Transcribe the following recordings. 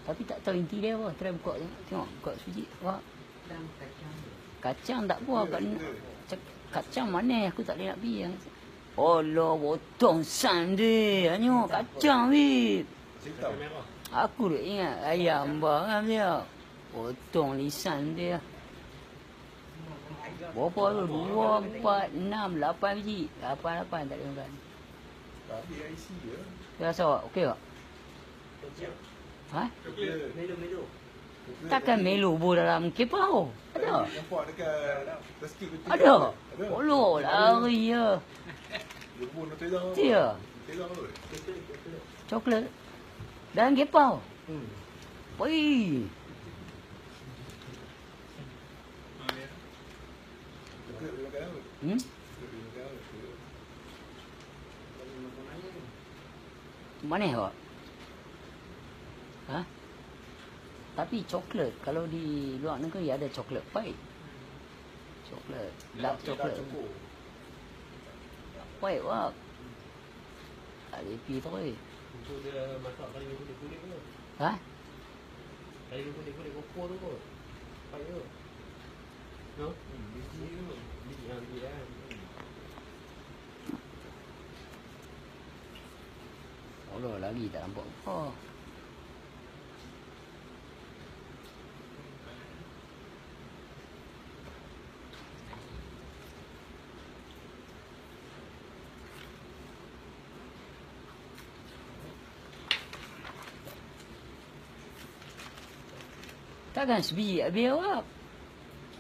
Tapi tak tahu inti dia apa. Try buka tengok buka suji. Wah. Kacang tak buah kat kacang mana aku tak boleh nak pergi. Allah, potong sandi. Tengok kacang weh. Aku dah ingat ayam barang dia. Potong lisan dia. Berapa tu? 2, 4, 6, 8 biji. 8 tak boleh makan. Tapi IC dia. Dia rasa awak okey tak? Ha? Melu. Takkan melu bu dalam kepau. Ada. Nampak dekat plastik putih. Ada. Polo lari ya. Dia pun Nutella. Dia. Nutella kot. Coklat. Dalam kepau. Woi. Dekat dia makan apa? Hmm? Dekat dia makan apa? Mana awak? Ha? Tapi coklat kalau di luar negeri ada coklat pahit. Coklat, dark coklat. Pahit wak. Tak boleh pergi terus. Untuk dia masak kali kulit-kulit ke? Ha? Kali kulit-kulit kopor tu kot. Payah ke? No? Biji tu. Biji yang biji kan. Allah lagi tak nampak apa. Takkan sebiji habis awak.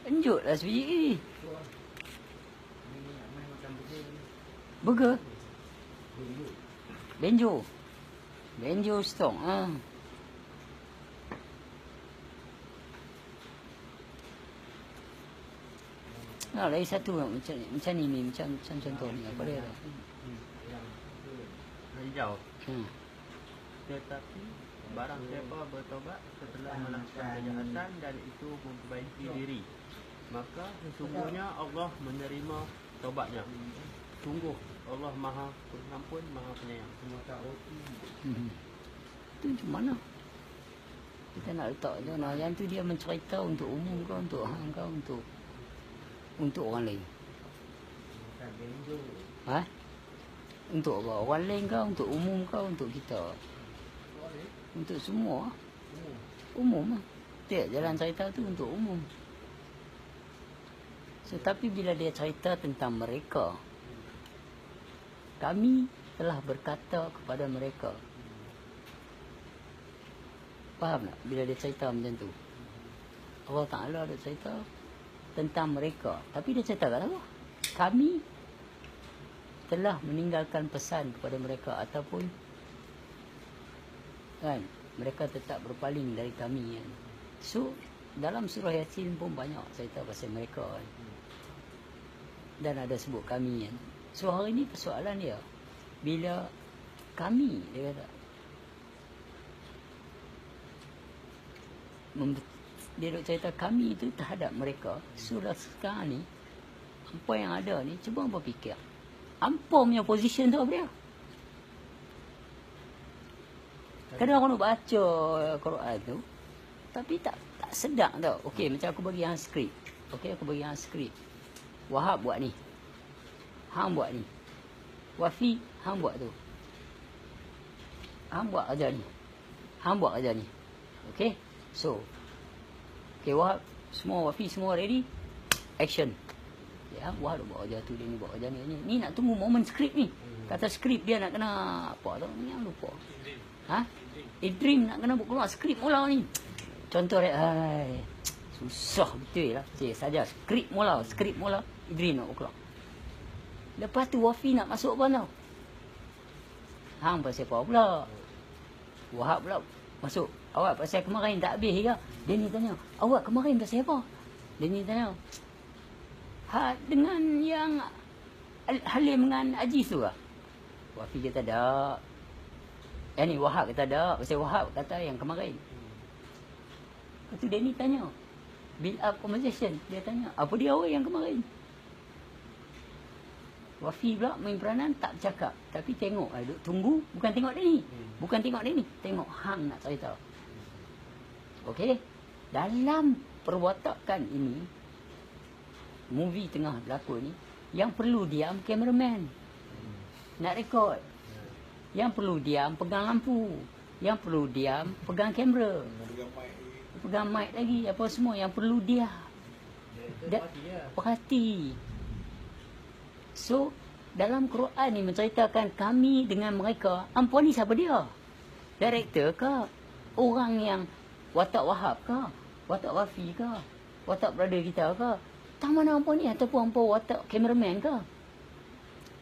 Enjutlah sebiji ni. Burger. Benjo. Benjo stong. Ha. Nah, lagi satu macam ni macam contoh ni apa dia? Hijau. Hmm. Tetapi barang siapa bertobat setelah melakukan kejahatan dan itu memperbaiki diri, maka sesungguhnya Allah menerima taubatnya. Sungguh Allah Maha Pengampun, Maha Penyayang. Itu macam mana? Kita nak letak je. Nah, yang tu dia mencerita untuk umum ke untuk hang ke untuk orang lain? Ha? Untuk apa? Orang lain ke untuk umum ke untuk kita? Untuk semua. Umum lah. Tiap jalan cerita tu untuk umum. So, tapi bila dia cerita tentang mereka, kami telah berkata kepada mereka. Faham tak? Bila dia cerita macam tu. Allah Ta'ala ada cerita tentang mereka. Tapi dia cerita kat apa? Kami telah meninggalkan pesan kepada mereka. Ataupun kan, mereka tetap berpaling dari kami. Kan. So, dalam surah Yasin pun banyak cerita pasal mereka. Kan. Dan ada sebut kami. Kan. So, hari ni persoalan dia. Bila kami, dia kata, dia duk cerita kami itu terhadap mereka. Surah sekarang ni, apa yang ada ni, cuba hampa fikir. Hampa punya position tu apa dia? Kadang orang nak baca Quran tu, tapi tak sedap tau. Okey, macam aku bagi hang skrip. Okey, aku bagi hang skrip. Wahab buat ni. Hang buat ni. Wafi, hang buat tu. Hang buat kerja ni. Hang buat kerja ni. Okey? So, okey, Wahab, semua Wafi, semua ready? Action. Ya, Wahab buat kerja tu, dia ni buat kerja ni. Ni nak tunggu momen skrip ni. Kata skrip dia nak kena apa tau, ni yang lupa. Ha? Dream nak kena buat keluar skrip mula ni. Contoh dia, hai. Susah betul lah. Cik, saja skrip mula. Dream nak keluar. Lepas tu Wafi nak masuk apa tau? Hang pasal apa pula? Wahab pula masuk. Awak pasal kemarin tak habis ke? Dia ni tanya, awak kemarin pasal apa? Dia ni tanya, dengan yang Halim dengan Aziz tu ke? Wafi kata tak. Yang ni Wahab kata tak. Pasal Wahab kata yang kemarin. Lepas tu dia ni tanya, build up conversation. Dia tanya, apa dia awak yang kemarin? Wafi pula main peranan tak bercakap. Tapi tengok, duduk tunggu. Bukan tengok dia ni. Bukan tengok dia ni. Tengok hang nak cerita. Okey? Dalam perwatakan ini, movie tengah berlakon ni, yang perlu diam kameraman. Nak rekod. Yang perlu diam pegang lampu. Yang perlu diam pegang kamera. Dengan mic ni. Pegang mic lagi, apa semua yang perlu dia. Perhati. So, dalam Quran ni menceritakan kami dengan mereka. Ampun ni siapa dia? Director ke? Orang yang watak Wahab ke? Watak Wafi ke? Watak brother kita ke? Tak mana ampun ni? Ataupun ampun watak cameraman ke?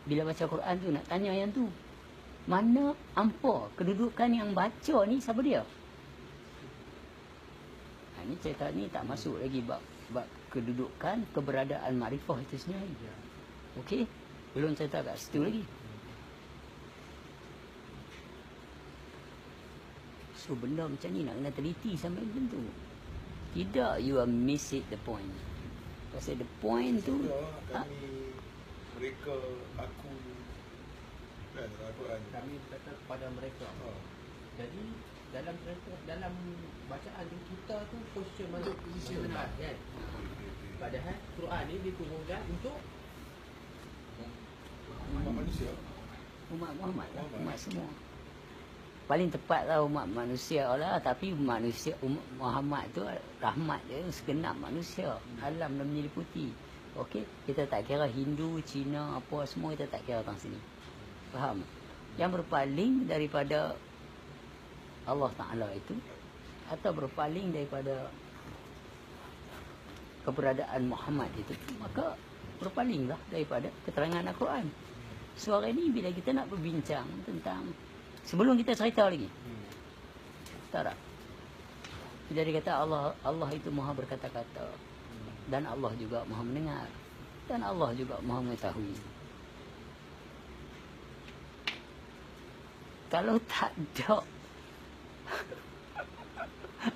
Bila baca Quran tu nak tanya yang tu. Mana ampa kedudukan yang baca ni siapa dia? Ni cerita ni tak masuk lagi bab kedudukan keberadaan makrifah itu sendiri. Okey? Belum cerita kat situ lagi. So benda macam ni nak kena teliti sampai macam tu. Tidak, you will miss it the point. Pasal the point tu Kami, mereka, aku, kan, dalam Al-Quran. Kami berkata kepada mereka. Jadi dalam bacaan tu kita tu posisi mana? Posisi benar kan? Padahal Quran ni diturunkan untuk Umat manusia. Umat Muhammad lah, umat semua. Paling tepat lah umat manusia lah. Tapi manusia, umat Muhammad tu rahmat dia segenap manusia. Alam dah menyeliputi. Okey, kita tak kira Hindu, Cina, apa semua kita tak kira kat sini. Faham? Yang berpaling daripada Allah Ta'ala itu, atau berpaling daripada keberadaan Muhammad itu, maka berpalinglah daripada keterangan Al-Quran. So hari ni bila kita nak berbincang tentang, sebelum kita cerita lagi, tak? Bila dia kata Allah itu maha berkata-kata, dan Allah juga maha mendengar, dan Allah juga maha mengetahui. Kalau tak ada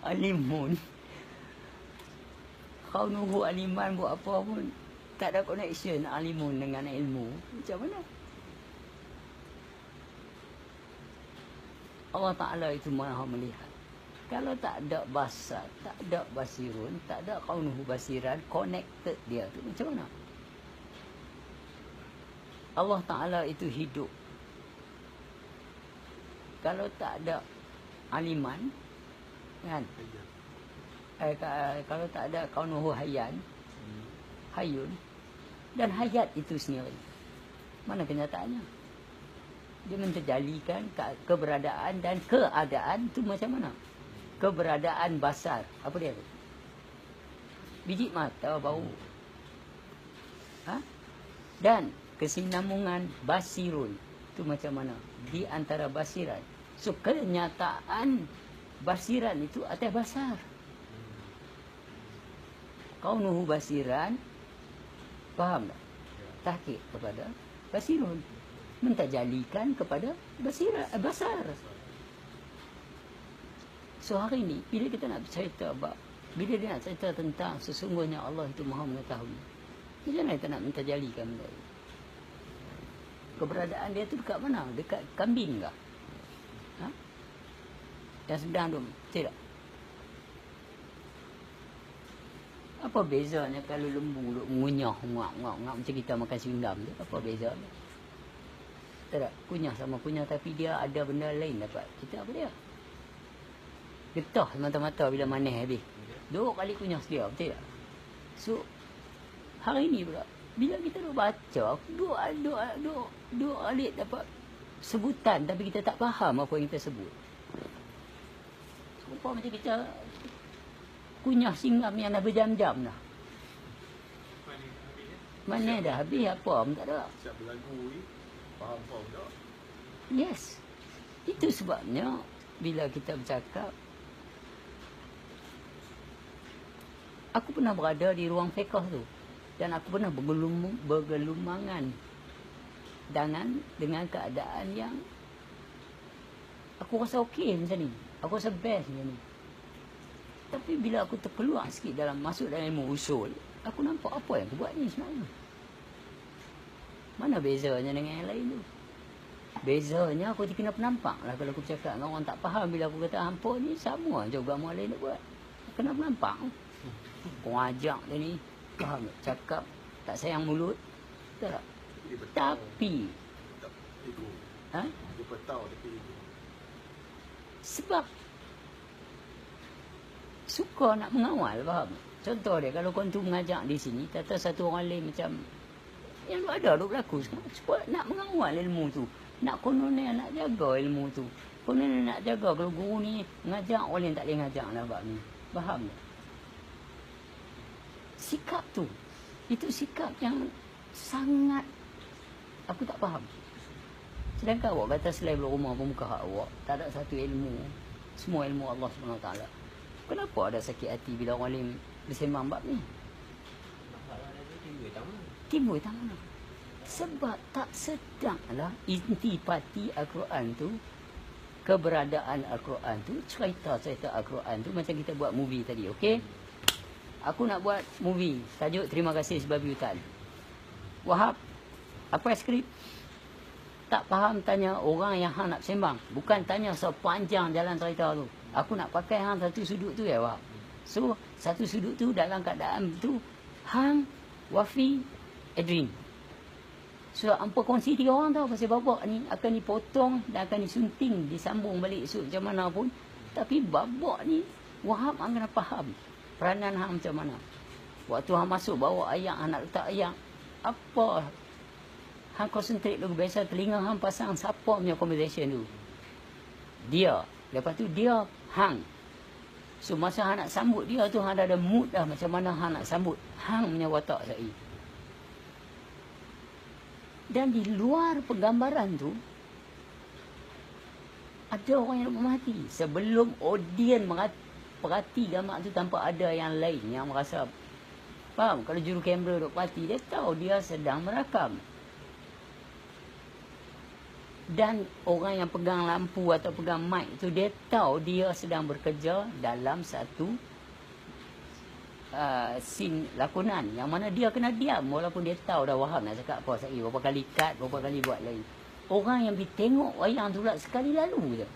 alimun, kaunuhu aliman buat apa pun, tak ada connection alimun dengan ilmu, macam mana? Allah Ta'ala itu maha melihat. Kalau tak ada basar, tak ada basirun, tak ada kaunuhu basiran, connected dia tu macam mana? Allah Ta'ala itu hidup. Kalau tak ada aliman, kan? Kalau tak ada kaunuhu hayyan, hayun, dan hayat itu sendiri, mana kenyataannya? Dia menterjalikan keberadaan dan keadaan tu macam mana? Keberadaan basar, apa dia tu? Biji mata, bau. Dan kesinambungan basirun tu macam mana? Di antara basiran. So kenyataan basiran itu atas basar. Kaunuhu basiran, faham tak? Tahqiq kepada basirun, mentajalikan kepada basar. So hari ni bila kita nak cerita bila dia nak cerita tentang sesungguhnya Allah itu maha mengetahui, macam mana kita nak mentajalikan benda itu? Keberadaan dia tu dekat mana? Dekat kambing ke? Yang sedang tu, tidak? Apa bezanya kalau lembu duk mengunyah ngak macam kita makan singdam tu? Apa bezanya? Tak, kunyah sama kunyah, tapi dia ada benda lain dapat. Kita apa dia? Getah semata-mata bila manis habis. 2 kali kunyah sedia, betul tak? So, hari ni pula, bila kita duk baca, dua alik dapat sebutan, tapi kita tak faham apa yang kita sebut. Rupa macam kita kunyah singgam yang dah berjam-jam dah. Mana dah habis, apa pun tak ada. Siap berlagu ni, faham tak? Yes. Itu sebabnya bila kita bercakap, aku pernah berada di ruang fiqh tu, dan aku pernah bergelumangan dengan keadaan yang aku rasa okey macam ni. Aku rasa best macam ni. Tapi bila aku terkeluar sikit masuk dalam ilmu usul, aku nampak apa yang aku buat ni sebenarnya. Mana bezanya dengan yang lain tu? Bezanya aku kena penampak lah kalau aku bercakap dengan orang tak faham. Bila aku kata hampa ni sama juga orang lain nak buat. kena melampak. Kau ajak dia ni, faham tak? Cakap tak sayang mulut, tak? Dia betul. Tapi, Tak ego. ha? Dia betul tapi ego. Sebab suka nak mengawal, faham? Contoh dia, kalau kau tu mengajak di sini, kata satu orang lain macam yang ada berlaku sekarang, supaya nak mengawal ilmu tu. Nak kononnya nak jaga ilmu tu. Kononnya nak jaga kalau guru ni mengajak, orang lain tak boleh ngajak lah bab ni. Faham tak? Sikap tu, itu sikap yang sangat aku tak faham. Sedangkan awak kata selain rumah pemuka hak awak, tak ada satu ilmu. Semua ilmu Allah SWT. Kenapa ada sakit hati bila orang lain bersembang bab ni? Masalah dia timbul tak mana? Timbul tak mana? Sebab tak sedanglah intipati Al-Quran tu, keberadaan Al-Quran tu, cerita-cerita Al-Quran tu macam kita buat movie tadi, okey? Aku nak buat movie, tajuk Terima Kasih Sebabi Hutan. Wahab, apa skrip? Tak faham tanya orang yang hang nak sembang. Bukan tanya sepanjang jalan cerita tu. Aku nak pakai hang satu sudut tu ya, Wahab. So, satu sudut tu dalam keadaan tu, hang, Wafi, Edrin. So, hampa kongsi 3 orang tau pasal babak ni akan dipotong dan akan disunting, disambung balik esok macam mana pun. Tapi babak ni, Wahab hang kena faham peranan hang macam mana. Waktu hang masuk bawa ayat, hang nak letak ayat, apa hang concentrate dulu. Biasa telinga hang pasang siapa punya conversation tu. Dia. Lepas tu dia, hang. So masa hang nak sambut dia tu, hang dah ada mood dah macam mana hang nak sambut. Hang punya watak sa'i. Dan di luar penggambaran tu, ada orang yang nak memati. Sebelum audien perhati gambar tu tanpa ada yang lain yang merasa, faham? Kalau juru kamera duk parti, dia tahu dia sedang merakam. Dan orang yang pegang lampu atau pegang mic tu, dia tahu dia sedang bekerja dalam satu scene lakonan yang mana dia kena diam walaupun dia tahu dah Wahab nak cakap apa sekali, berapa kali cut, berapa kali buat lain. Orang yang pergi tengok wayang tu pula sekali lalu je.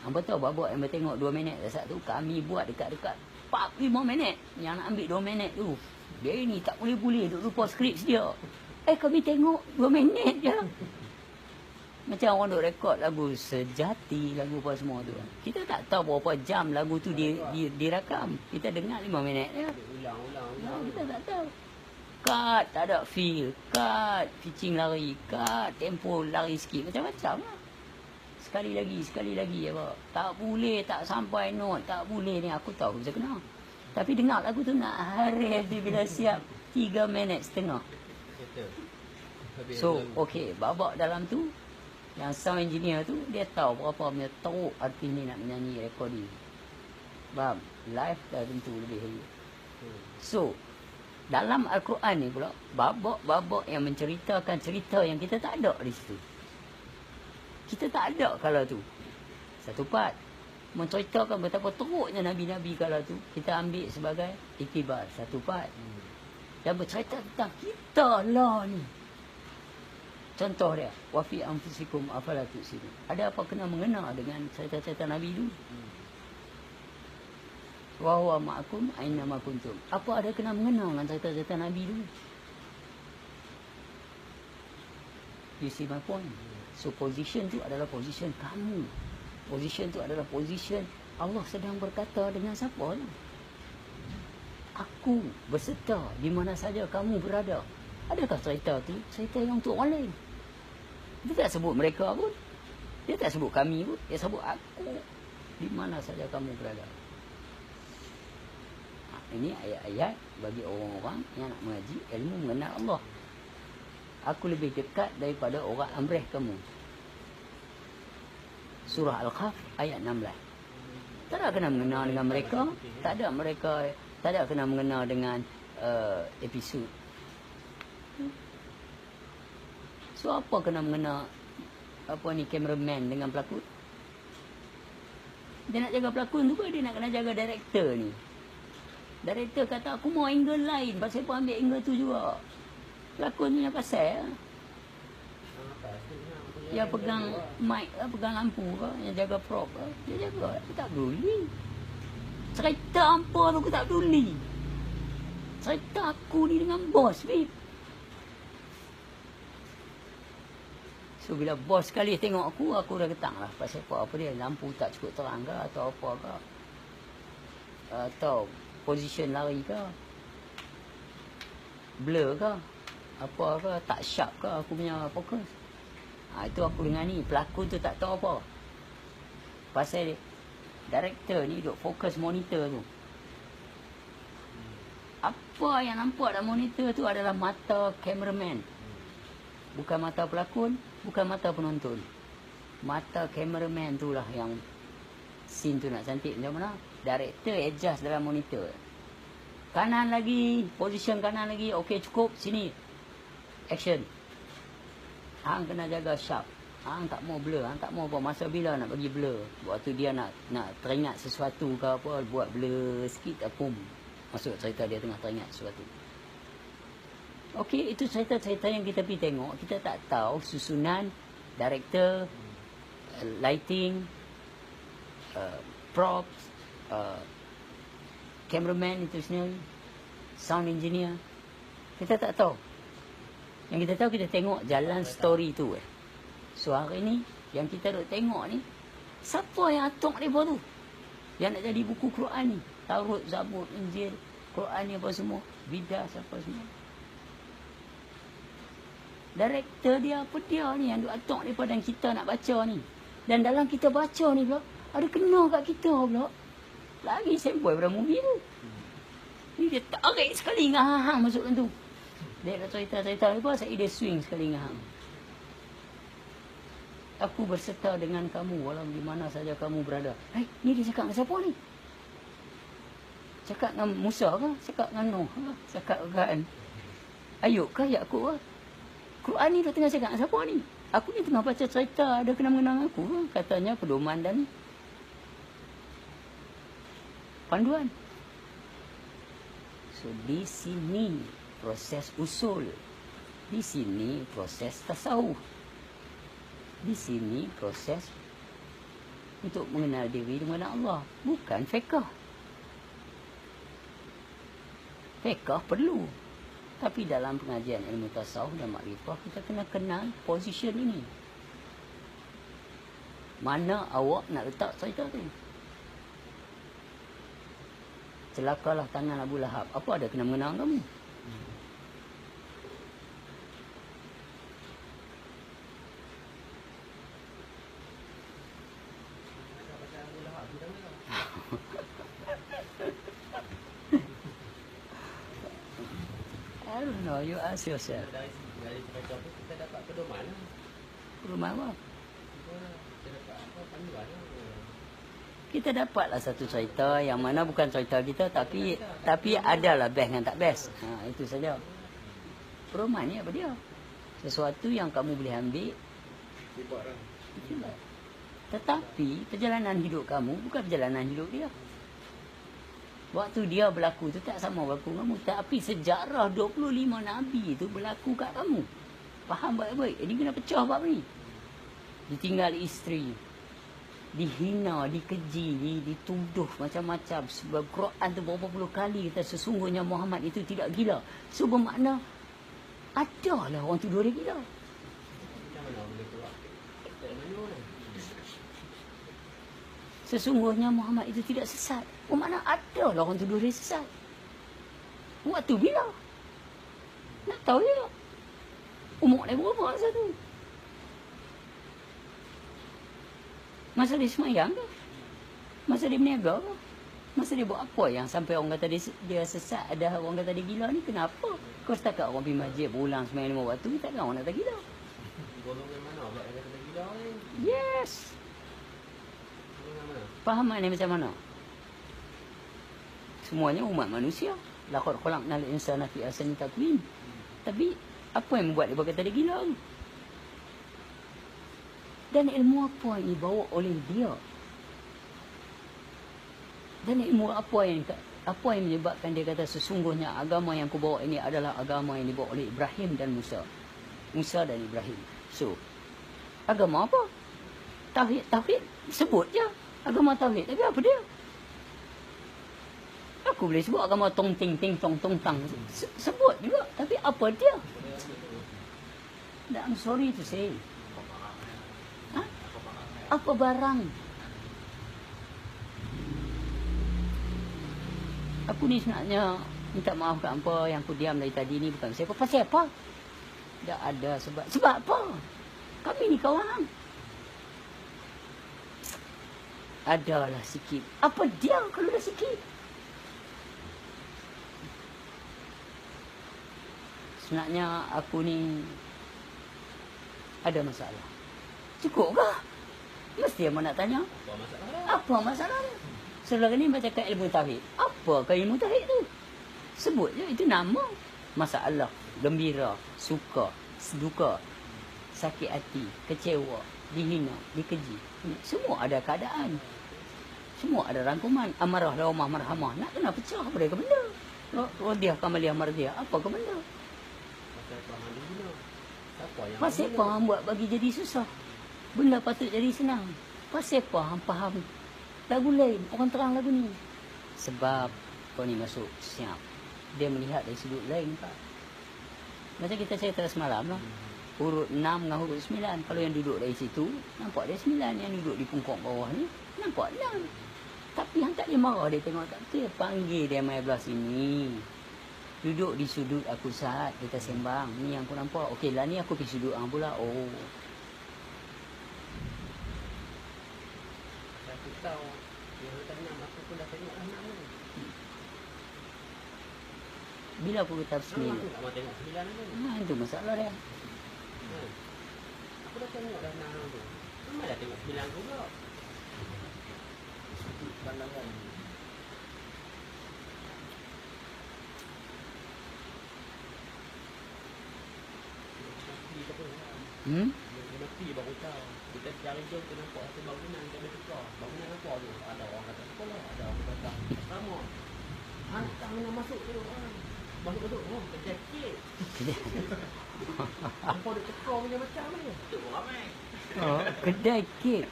Hampa tahu babak yang bertengok 2 minit satu kami buat dekat-dekat 4-5 minit. Yang nak ambil 2 minit tu, dia ni tak boleh-boleh duk lupa skrip dia. Kami tengok 2 minit je. Macam orang duk rekod lagu Sejati, lagu apa semua tu. Kita tak tahu berapa jam lagu tu dirakam. Kita dengar 5 minit je. Ulang-ulang. Kita tak tahu. Cut, tak ada feel. Cut, pitching lari. Cut, tempo lari sikit. Macam-macam lah. Sekali lagi apa. Tak boleh, tak sampai note. Tak boleh ni, aku tahu bisa kena. Tapi dengar lagu tu nak harif dia bila siap 3 minit setengah. So, okey, babak dalam tu, yang sound engineer tu, dia tahu berapa punya teruk artis ni nak menyanyi recording. Faham? Live dah tentu lebih heavy. So, dalam Al-Quran ni pula, babak-babak yang menceritakan cerita yang kita tak ada di situ. Kita tak ada kala tu. Satu part, menceritakan betapa teruknya Nabi-Nabi kala tu, kita ambil sebagai iktibar. Satu part. Dan bercerita tentang kita lah ni. Contoh dia, wa fi anfusikum afala tusirun. Ada apa kena mengena dengan cerita-cerita Nabi dulu? Wa huwa ma'akum aina ma kuntum. Apa ada kena mengena dengan cerita-cerita Nabi dulu? You see my point? So position tu adalah position kamu. Position tu adalah position Allah sedang berkata dengan siapa lah? Aku berserta di mana saja kamu berada. Adakah cerita tu cerita yang untuk orang lain? Dia tak sebut mereka pun. Dia tak sebut kami pun. Dia sebut aku di mana saja kamu berada. Ini ayat-ayat bagi orang-orang yang nak mengaji ilmu mengenal Allah. Aku lebih dekat daripada orang amreh kamu. Surah Al-Kahf ayat 16. Tak ada kena mengenal dengan mereka. Tak ada kena mengenal dengan episod. So apa kena mengenal apa ni cameraman dengan pelakon? Dia nak jaga pelakon tu ke dia nak kena jaga director ni? Director kata aku mau angle lain, pasal apa ambil angle tu juga? Pelakon punya pasal yang pegang mic, pegang lampu, yang jaga prop, dia jaga. Dia tak boleh. Cerita apa tu aku tak peduli. Cerita aku ni dengan bos, babe. So bila bos sekali tengok aku dah getang lah. Pasal apa dia, lampu tak cukup terang ke atau apa ke. Atau position lari ke. Blur ke. Apa ke, tak sharp ke aku punya fokus. Itu aku dengan ni, pelakon tu tak tahu apa. Pasal director ni duk fokus monitor tu. Apa yang nampak dalam monitor tu adalah mata cameraman. Bukan mata pelakon, bukan mata penonton. Mata cameraman tu lah yang scene tu nak cantik macam mana. Director adjust dalam monitor. Kanan lagi, position kanan lagi, okey cukup, sini. Action. Hang kena jaga sharp. Hang tak mau blur, hang tak mau apa. Masa bila nak bagi blur. Waktu dia nak teringat sesuatu ke apa, buat blur sikit, pum. Masuk cerita dia tengah teringat sesuatu. Okey, itu cerita-cerita yang kita pergi tengok. Kita tak tahu susunan, director, lighting, props, cameraman itu sendiri, sound engineer. Kita tak tahu. Yang kita tahu, kita tengok jalan story tu. So hari ni, yang kita duk tengok ni, siapa yang atok mereka tu? Yang nak jadi buku Quran ni. Taurat, Zabur, Injil, Quran ni apa semua. Bidah, siapa semua. Director dia apa dia ni yang duk atok mereka dan kita nak baca ni. Dan dalam kita baca ni pula, ada kena kat kita pula. Lagi semboi pada movie tu. Ni dia tarik sekali dengan hang masuk dalam tu. Dia dah cerita-cerita ni pun saya dia swing sekali dengan hang. Aku berserta dengan kamu walau di mana saja kamu berada. Hai, ni dia cakap dengan siapa ni? Cakap dengan Musa ke? Cakap dengan Nuh ke? Cakap dengan Ayub ke? Yakub ke? Quran ni dah tengah cakap dengan siapa ni? Aku ni tengah baca cerita, ada kena mengenang aku ke? Katanya pedoman dan panduan. So di sini proses usul. Di sini proses tasawuf. Di sini proses untuk mengenal diri dengan Allah. Bukan fiqh. Fiqh perlu. Tapi dalam pengajian ilmu tasawuf dan makrifah, kita kena kenal position ini. Mana awak nak letak cerita tu? Celakalah tangan Abu Lahab. Apa ada kena mengenang kamu? I don't know, you ask yourself. Dari cerita tu kita dapat pedoman. Pedoman apa? Kita dapat apa, panduan. Kita dapatlah satu cerita yang mana bukan cerita kita tapi adalah best dengan tak best. Itu saja. Pedoman ni apa dia? Sesuatu yang kamu boleh ambil. Tetapi perjalanan hidup kamu bukan perjalanan hidup dia. Waktu dia berlaku tu tak sama berlaku kamu. Tapi sejarah 25 Nabi tu berlaku kat kamu. Faham baik-baik. Jadi kena pecah bab ni. Ditinggal isteri. Dihina, dikeji, dituduh macam-macam. Sebab Quran tu berapa puluh kali kata sesungguhnya Muhammad itu tidak gila. So bermakna adalah orang tuduh dia gila. Macam mana boleh keluar? Tak mana. Sesungguhnya Muhammad itu tidak sesat. Bermakna ada lah orang tuduh dia sesat. Waktu bila? Nak tahu je tak? Umur dia berapa masa tu? Masa dia semayang ke? Masa dia berniaga ke? Masa dia buat apa yang sampai orang kata dia sesat, ada orang kata dia gila ni? Kenapa? Kau setakat orang pergi masjid berulang semayang 5 waktu, takkan orang nak kata gila? Golongan mana pula yang kata gila ni? Yes! Golongan mana? Fahaman ni macam mana? Semuanya umat manusia. Laqad khalaqnal insana fi ahsani taqwim. Tapi apa yang membuat dia kata dia gila tu? Dan ilmu apa yang dibawa oleh dia? Dan ilmu apa yang menyebabkan dia kata sesungguhnya agama yang aku bawa ini adalah agama yang dibawa oleh Ibrahim dan Musa. Musa dan Ibrahim. So, agama apa? Tauhid. Sebut je. Agama tauhid. Tapi apa dia? aku boleh sebut agama tong ting ting tong tong tang. Sebut juga. Tapi apa dia? I'm sorry to say. Ha? Apa barang? Aku ni sebenarnya minta maaf kat hampa yang aku diam dari tadi ni bukan siapa. Pasal apa? Tak ada sebab. Sebab apa? Kami ni kawan. Adalah sikit. Apa dia kalau dah sikit? Sebenarnya aku ni ada masalah. Cukup ke? Mesti yang nak tanya. Apa masalah? Apa masalah? Sebelah ni baca kat ilmu tauhid. Apakah ilmu tauhid tu? Sebut je itu nama. Masalah, gembira, suka, duka, sakit hati, kecewa, dihina, dikeji. Semua ada keadaan. Semua ada rangkuman. Amarah, laumah, marhamah. Nak kena pecah apa dia ke benda? Rodiah, kamaliyah, mardiyah. Apa ke benda? Pasal apa hang buat bagi jadi susah? Benda patut jadi senang. Pasal apa hang faham lagu lain? Orang terang lagu ni. Sebab kau ni masuk siap. Dia melihat dari sudut lain, Pak. Macam kita cerita semalam lah. Huruf 6 dengan huruf 9. Kalau yang duduk dari situ, nampak dia 9. Yang duduk di pungkok bawah ni, nampak 6. Tapi hang tak boleh marah dia tengok tak betul. Panggil dia mai belah sini. Duduk di sudut aku saat kita sembang. Ni yang aku nampak. Okey lah ni aku pergi sudut hang pula. Oh. Aku tahu. Yang tanya aku pun dah tengok anak tu. Bila aku kata bismillah. Aku tak mau tengok 9 tu. Itu masalah dia. Aku dah tengok dah anak tu. Memang dah tengok 9 tu pula. Sudut pandangan. Mesti baru tahu. Kita cari jom kita nampak satu bangunan kita boleh tukar. Bangunan apa tu? Ada orang kata sekolah, ada orang kata asrama. Anak tak nak masuk tu. Masuk. Oh, kecil. Apa dia tukar punya macam ni? Tu ramai. Oh, kedai kek.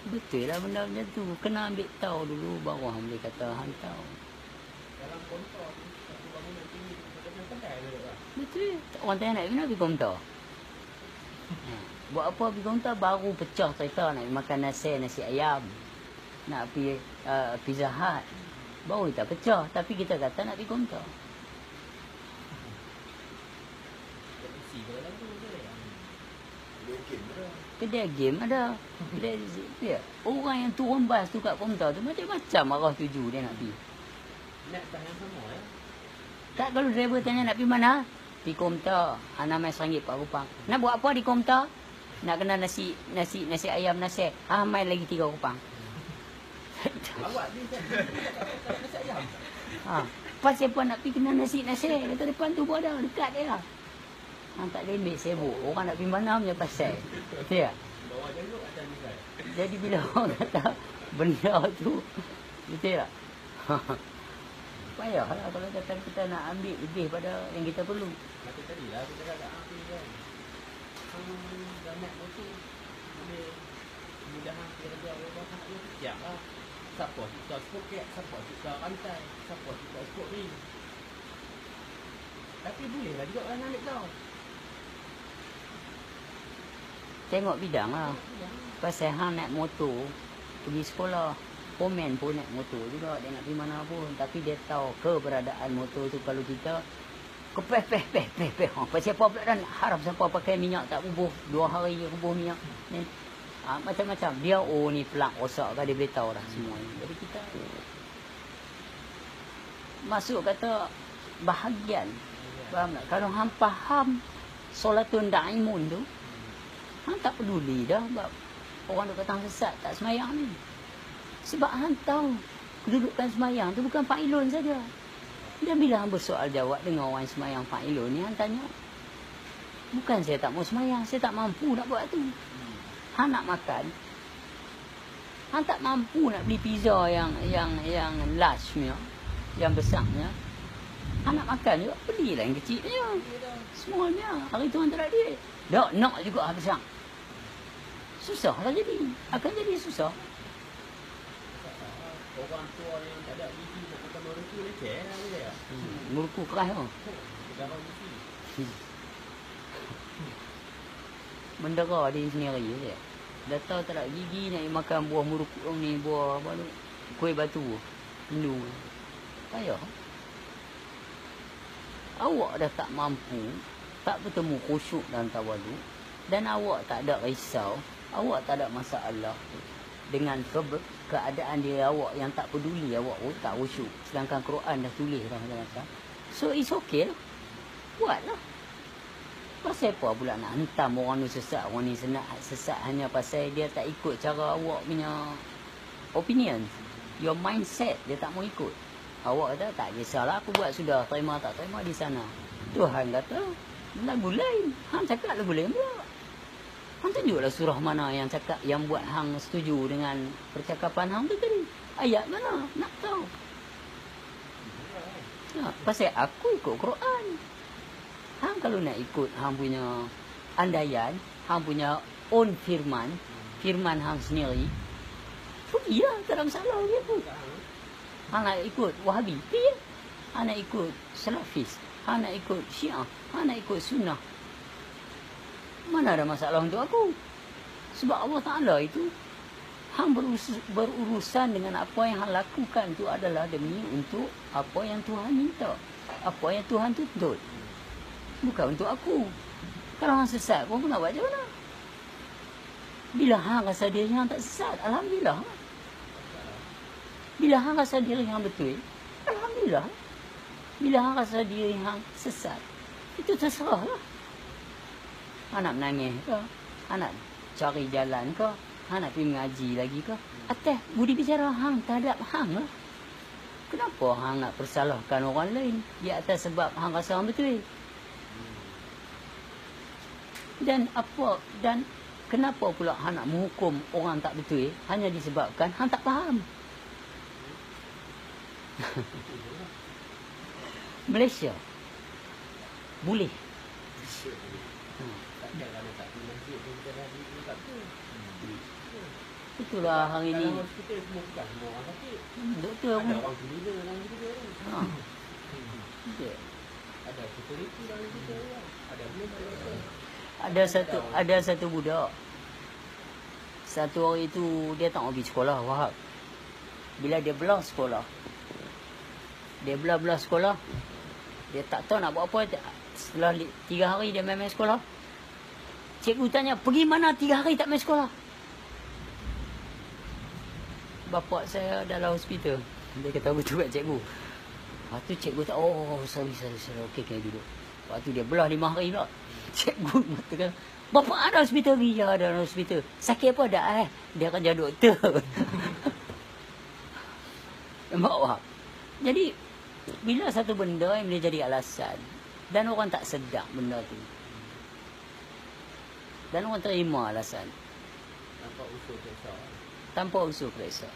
Betul lah benda macam tu. Kena ambil tahu dulu baru hang boleh kata hang tahu. Dalam kontor satu bangunan tinggi kita punya kedai dia lah. Betul. Orang tanya nak pergi kaunter. Buat apa pergi kaunter baru pecah cerita nak makan nasi ayam. Nak pergi Pizza Hut. Baru kita pecah. Tapi kita kata nak pergi kaunter. Isi dalam tu je. Bikin dah. Kedai game ada. Kedai ya. Orang yang turun bas tu kat kaunter tu macam-macam arah tuju dia nak pergi. Nak dah yang sama ya. Tak kalau driver tanya nak pergi mana? Pergi kaunter. Ana mai RM1 Pak Kupang. Nak buat apa di kaunter? Nak kena nasi ayam nasi. Mai lagi 3 Kupang. Awak ni kan nasi ayam. Pasal apa nak pergi kena nasi. Kata depan tu pun ada. Dekat dia. Tak boleh ambil sibuk. Orang nak pergi mana punya pasal. Betul tak? Bawa jalur atas ni kan. Jadi bila orang kata benda tu. Betul tak? Payahlah kalau kata kita nak ambil lebih pada yang kita perlu. Macam tadi lah kita dah ambil kan. Dah nak motor. Boleh mudahan kerja apa tak boleh kejap lah. Siapa suka spoket, siapa suka rantai, siapa suka sport ring. Tapi boleh lah juga orang ambil tau. Tengok bidang lah. Pasal hang naik motor pergi sekolah. Komen pun naik motor juga. Dia nak pergi mana pun. Tapi dia tahu keberadaan motor tu kalau kita kepeh-peh. Pasal apa pula dah nak harap siapa pakai minyak tak bubuh. 2 hari je bubuh minyak. Macam-macam. Dia ni pelak rosak kan. Dia boleh tahu dah semua ni. Jadi kita masuk kata bahagian. Faham tak? Kalau hang faham solatun da'imun tu, hang tak peduli dah sebab orang duk kata sesat tak semayang ni. Sebab hang tahu kedudukan semayang tu bukan fa'ilun saja. Dan bila hang bersoal jawab dengan orang semayang fa'ilun ni, hang tanya, bukan saya tak mau semayang, saya tak mampu nak buat tu. Hang nak makan, hang tak mampu nak beli pizza yang large punya, yang besarnya. Hang nak makan juga, belilah yang kecilnya. Smallnya, hari tu hang tak ada duit. Tak nak juga hang besar. Susah lah jadi. Akan jadi susah. Orang tua yang tak ada gigi nak makan meruku leceh lah dia. Muruku keras tu. Darah gigi. Mendera dia sendiri je. Dah tahu tak ada gigi nak makan buah muruku ni, buah apa tu? Kuih batu. Hindu. Payah. Awak dah tak mampu, tak bertemu khusyuk dan tawaduk, dan awak tak ada risau, awak tak ada masalah dengan keadaan diri awak yang tak peduli awak tak khusyuk, sedangkan Quran dah tulis dah macam-macam. So it's okay lah. Buatlah. Pasal apa pula nak hentam orang ni sesat, orang ni sesat hanya pasal dia tak ikut cara awak punya opinion, your mindset, dia tak mau ikut. Awak kata tak kisahlah, aku buat sudah, terima tak terima di sana. Tuhan kata lagu lain, hang cakap lagu lain pula. Hang tunjuklah surah mana yang cakap, yang buat hang setuju dengan percakapan hang tu tadi. Ayat mana? Nak tahu. Ya, pasal aku ikut Quran. Hang kalau nak ikut hang punya andaian, hang punya own firman, firman hang sendiri, pergilah, tak ada masalah dia pun. Hang nak ikut Wahabi, pergi. Hang nak ikut Salafis, hang nak ikut Syiah, hang nak ikut Sunnah. Mana ada masalah untuk aku? Sebab Allah Ta'ala itu, hang berurusan dengan apa yang hang lakukan itu adalah demi untuk apa yang Tuhan minta, apa yang Tuhan tuntut. Bukan untuk aku. Kalau hang sesat pun nak buat macam mana? Bila hang rasa diri hang tak sesat, alhamdulillah. Bila hang rasa diri hang betul, alhamdulillah. Bila hang rasa diri hang sesat, itu terserahlah. Hang nak menangis ke? Hang nak cari jalan ke? Hang nak pergi mengaji lagi ke? Atas budi bicara hang terhadap hang lah. Kenapa hang nak persalahkan orang lain di atas sebab hang rasa hang betul? Dan kenapa pula hang nak menghukum orang tak betul hanya disebabkan hang tak faham? Malaysia boleh. Itulah hari ini. Doktor pun. Ada orang gila dalam kita kan. Ada security dalam kita kan. Ada belum Ada satu budak. Satu hari itu dia tak mau pergi sekolah, Wahab. Bila dia belah sekolah, dia belah sekolah, dia tak tahu nak buat apa. Setelah 3 hari dia main sekolah, cikgu tanya, pergi mana 3 hari tak main sekolah? Bapak saya dalam hospital. Dia kata betul kat cikgu. Lepas tu cikgu tak, oh sorry. Okey, duduk. Lepas tu dia belah 5 hari pula. Cikgu kata, bapak ada hospital? Ya, ada hospital. Sakit apa dah? Dia akan jadi doktor. Nampak tak? Jadi, bila satu benda yang boleh jadi alasan, dan orang tak sedap benda tu, dan orang terima alasan tanpa usul periksa,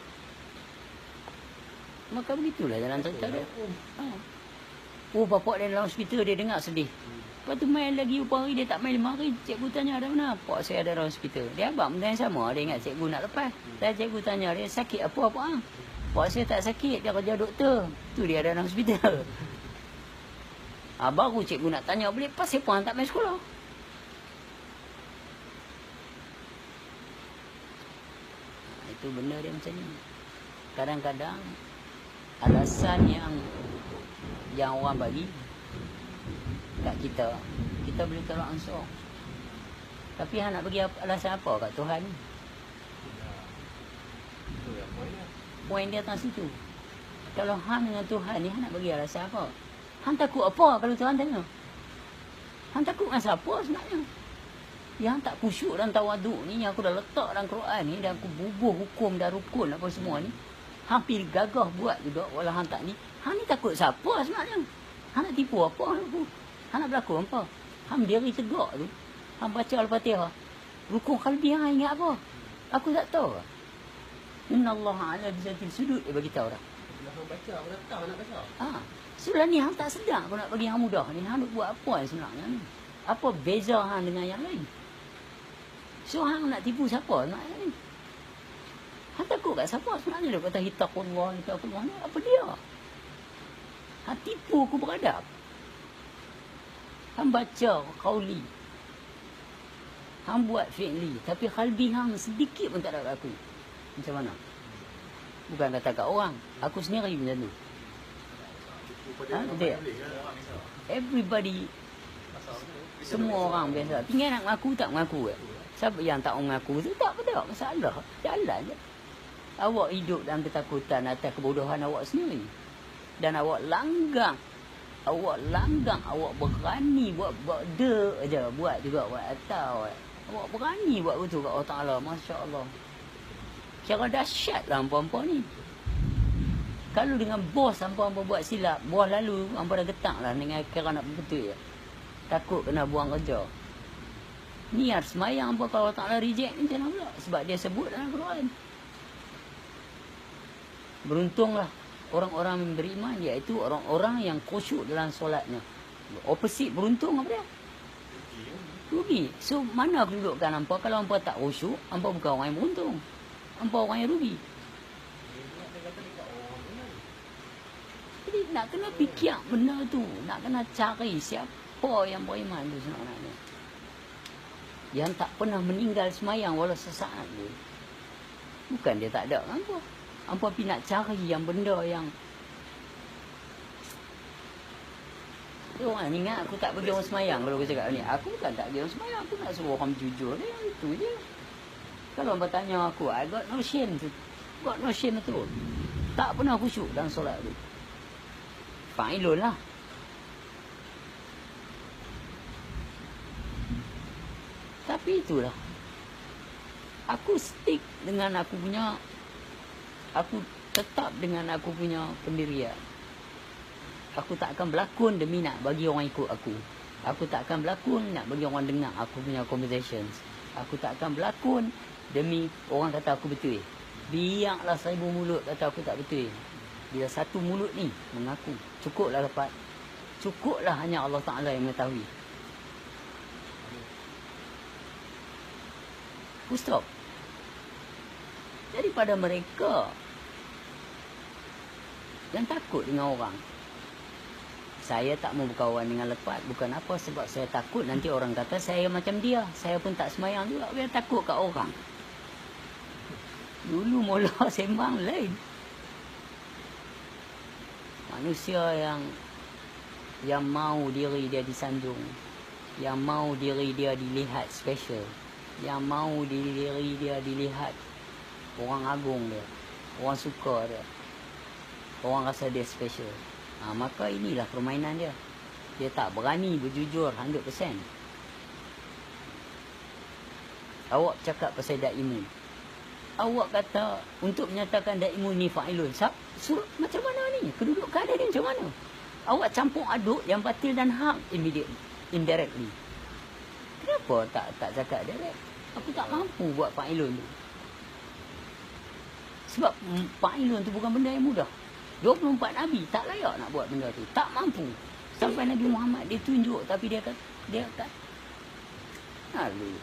maka begitulah jalan cerita dia. Oh, bapak dia dalam hospital, dia dengar sedih. Lepas tu main lagi upah hari, dia tak main 5 hari. Cikgu tanya, ada mana? Pak saya ada dalam hospital. Dia abang benda yang sama. Dia ingat cikgu nak lepas. Dan cikgu tanya dia, sakit apa? Pak saya tak sakit, dia kerja doktor. Tu dia ada dalam hospital. Baru cikgu nak tanya, boleh pasal apa tak main sekolah? Itu benda dia macam ni. Kadang-kadang alasan yang orang bagi kat kita boleh tolak ansur. Tapi hang nak bagi alasan apa kat Tuhan ni? Poin dia atas situ. Kalau hang dengan Tuhan ni, hang nak bagi alasan apa? Hang takut apa kalau Tuhan tanya? Hang takut dengan siapa sebenarnya? Yang tak khusyuk dan tawaduk ni, yang aku dah letak dalam Quran ni, dan aku bubuh hukum dan rukun apa semua ni, hampir gagah buat juga walau hang tak ni. Hang ni takut siapa sebenarnya? Hang nak tipu apa aku? Hang nak berlaku apa? Hang diri tegak tu, hang baca Al-Fatihah, rukun qalbi hang ingat apa? Aku tak tahu. Innallaha ala bizatil sudud, dia bagi tahu dah. Bila hang baca, aku dah tahu nak baca. Sebelah ni hang tak sedar aku nak bagi hang mudah ni. Hang nak buat apa sebenarnya ni? Apa beza hang dengan yang lain? So hang nak tipu siapa sebenarnya ni? Han takut kat siapa sebenarnya? Dia kata hitaqullah ni apa dia? Han tipu aku beradab. Han baca qauli. Han buat fi'li. Tapi qalbi hang sedikit pun tak ada kat aku. Macam mana? Bukan kata kat orang. Aku sendiri macam tu. Dia. Everybody. Semua orang biasa. Tinggal nak mengaku tak mengaku. Siapa yang tak mengaku tu tak apa-apa. Masalah. Jalan je. Awak hidup dalam ketakutan atas kebodohan awak sendiri. Dan awak langgang. Awak berani buat de aja. Buat juga buat atau. Awak berani buat betul kat Allah Ta'ala. Masya Allah. Kira dahsyat lah hampa-hampa ni. Kalau dengan bos hampa-hampa buat silap. Bos lalu hampa dah getak lah. Dengan kira nak betul ya. Takut kena buang kerja. Niat semayang hampa kalau Allah Ta'ala reject ni macam mana pula. Sebab dia sebut dalam Quran. Beruntunglah orang-orang yang beriman, iaitu orang-orang yang khusyuk dalam solatnya. Opposite beruntung apa dia? Rugi. So mana kedudukan hampa kalau hampa tak khusyuk, hampa bukan orang yang beruntung. Hampa orang yang rugi. Jadi nak kena fikir benda tu, nak kena cari siapa yang beriman tu sebenarnya. Yang tak pernah meninggal semayang walau sesaat tu. Bukan dia tak ada hampa. Hampa pergi nak cari yang benda yang orang ingat aku tak pergi orang semayang kalau aku cakap ni. Aku bukan tak pergi orang semayang. Aku nak suruh orang jujur dia. Itu je. Kalau orang bertanya aku, I got no shame tu. Got no shame tu. Tak pernah khusyuk dalam solat tu. Fa'ilun lah. Tapi itulah. Aku stick dengan aku punya. Aku tetap dengan aku punya pendirian. Aku tak akan berlakon demi nak bagi orang ikut aku. Aku tak akan berlakon nak bagi orang dengar aku punya conversations. Aku tak akan berlakon demi orang kata aku betul. Biarlah 1000 mulut kata aku tak betul. Bila satu mulut ni mengaku, cukuplah dapat. Cukuplah hanya Allah Ta'ala yang mengetahui. Full stop. Jadi pada mereka yang takut dengan orang, saya tak mau berkawan dengan lepat. Bukan apa, sebab saya takut nanti orang kata saya macam dia. Saya pun tak semayang juga. Biar takut kat orang. Dulu mula sembang lain. Manusia yang mau diri dia disanjung, yang mau diri dia dilihat special, yang mau diri dia dilihat orang agung dia, orang suka dia, orang rasa dia special. Maka inilah permainan dia. Dia tak berani berjujur 100%. Awak cakap pasal daimun. Awak kata untuk menyatakan daimun ni fa'ilun. Macam mana ni? Kedudukan dia ni macam mana? Awak campur aduk yang batil dan hak indirectly. Kenapa tak cakap direct? Aku tak mampu buat fa'ilun tu. Sebab fa'ilun tu bukan benda yang mudah. 24 Nabi tak layak nak buat benda tu. Tak mampu. Sampai Nabi Muhammad dia tunjuk, tapi dia kata lalu.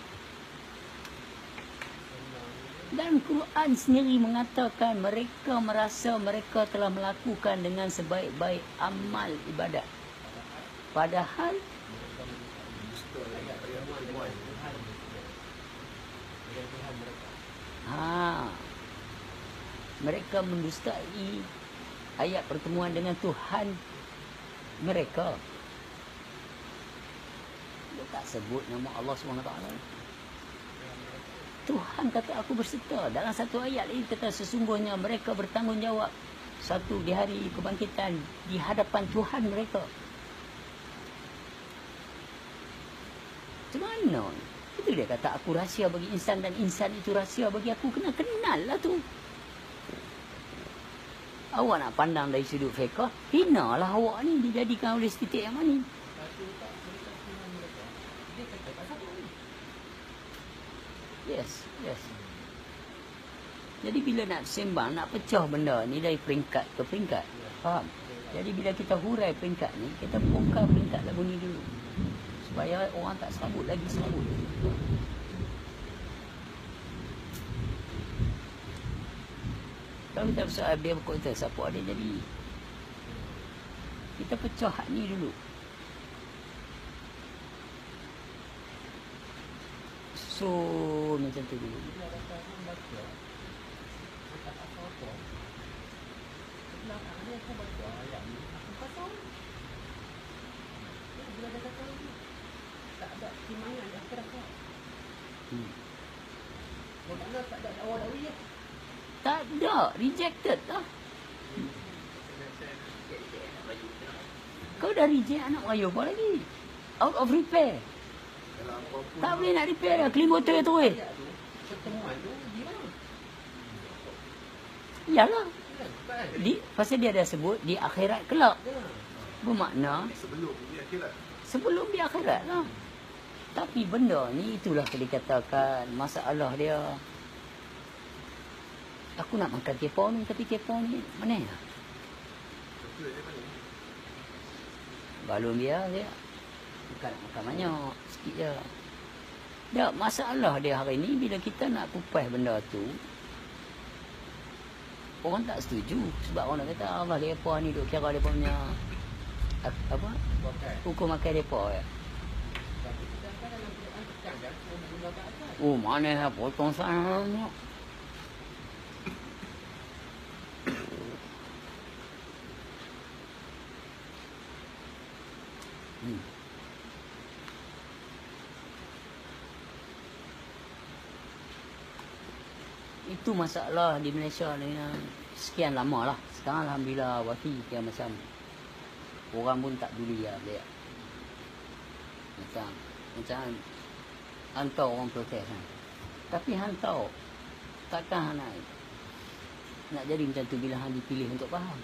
Dan Quran sendiri mengatakan mereka merasa mereka telah melakukan dengan sebaik-baik amal ibadat. Padahal mereka mendustai ayat pertemuan dengan Tuhan mereka. Dia tak sebut nama Allah SWT. Tuhan kata aku berserta. Dalam satu ayat ini kata sesungguhnya mereka bertanggungjawab satu di hari kebangkitan di hadapan Tuhan mereka. Macam mana? Itu dia kata aku rahsia bagi insan dan insan itu rahsia bagi aku. Kena kenal lah tu. Awak nak pandang dari sudut fiqh, hinalah awak ni dijadikan oleh titik yang mana. Yes. Jadi bila nak sembang, nak pecah benda ni dari peringkat ke peringkat. Faham? Jadi bila kita hurai peringkat ni, kita bongkar peringkat lagu ni dulu. Supaya orang tak serabut lagi serabut. Kalau kita soal dia berkata siapa dia jadi. Kita pecah hak ni dulu. So macam tu dulu. Tak ada, rejected lah. Kau dah reject anak Melayu apa lagi? Out of repair. Kalau apa-apa Tak boleh nak repair dah, clean botol tu eh. Pertemuan tu gimana? Yalah. Kan? Pasal dia dah sebut di akhirat kelak. Bermakna sebelum dia akhirat. sebelum di akhirat lah. Tapi benda ni itulah dikatakan masalah dia. Aku nak makan kepau ni, tapi kepau ni mana ya? Betul dia mana? Balon dia bukan nak makan banyak, sikit je. Dia masalah dia hari ni bila kita nak kupas benda tu, orang tak setuju sebab orang nak kata Allah depa ni duk kira depa punya apa? Hukum makan depa ya. Tapi kita kan dalam Quran terkadang menggunakan akal. Oh, mana lah potong sana. Itu masalah di Malaysia ni sekian lama lah. Sekarang alhamdulillah wafi dia macam orang pun tak peduli lah dia. Macam hantar orang protes kan. Tapi hantar takkan nak jadi macam tu bila hang dipilih untuk faham.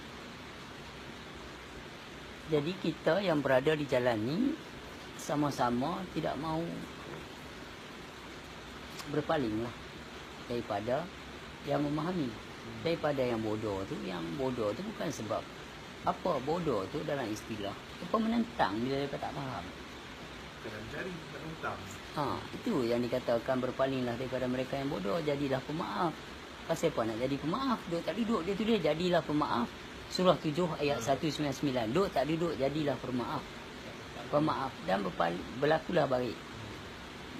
Jadi kita yang berada di jalan ni sama-sama tidak mau berpaling lah daripada yang memahami. Daripada yang bodoh tu, bukan sebab apa bodoh tu dalam istilah apa menentang bila mereka tak faham. Kena cari menentang. Itu yang dikatakan berpalinglah daripada mereka yang bodoh, jadilah pemaaf. Pasal apa nak jadi pemaaf? Duk tak duduk dia tulis jadilah pemaaf. Surah 7 ayat 199. Duk tak duduk jadilah pemaaf. Pemaaf dan berlakulah baik.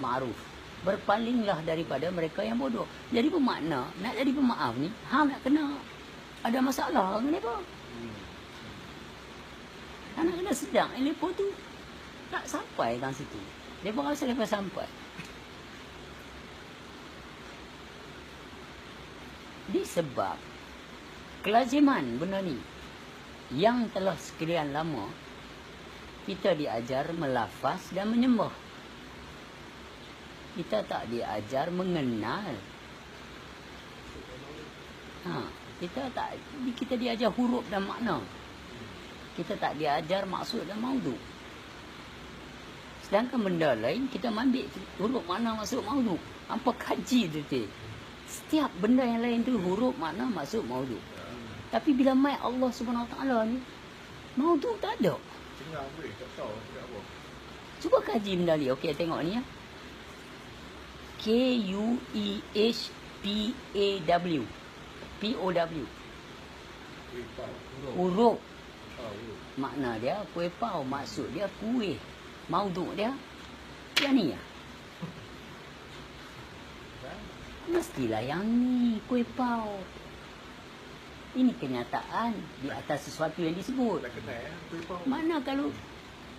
Ma'ruf. Berpalinglah daripada mereka yang bodoh. Jadi bermakna nak jadi pemaaf ni hang nak kena ada masalah dengan mereka. Hang nak kena sedang lepo tu tak sampai kan situ. Dia rasa lepas sampai. Disebab kelaziman benda ni yang telah sekian lama kita diajar melafaz dan menyembah. Kita tak diajar mengenal. Kita diajar huruf dan makna. Kita tak diajar maksud dan maudhu. Sedangkan benda lain kita ambil huruf, makna, maksud, maudhu. Apa kaji tu? Setiap benda yang lain tu huruf, makna, maksud, maudhu. Tapi bila mai Allah Subhanahu Wa Taala ni, maudhu tak ada. Cengang boleh, tak tahu cakap apa. Cuba kaji benda ni. Okey, tengok ni ya. Kuehpaw. POW. Huruf. Makna dia kuih pau, maksud dia kuih. Maudhu dia yang ni ya. Mestilah yang ni kuih pau. Ini kenyataan di atas sesuatu yang disebut. Dah kenal ya, kuih pau. Mana kalau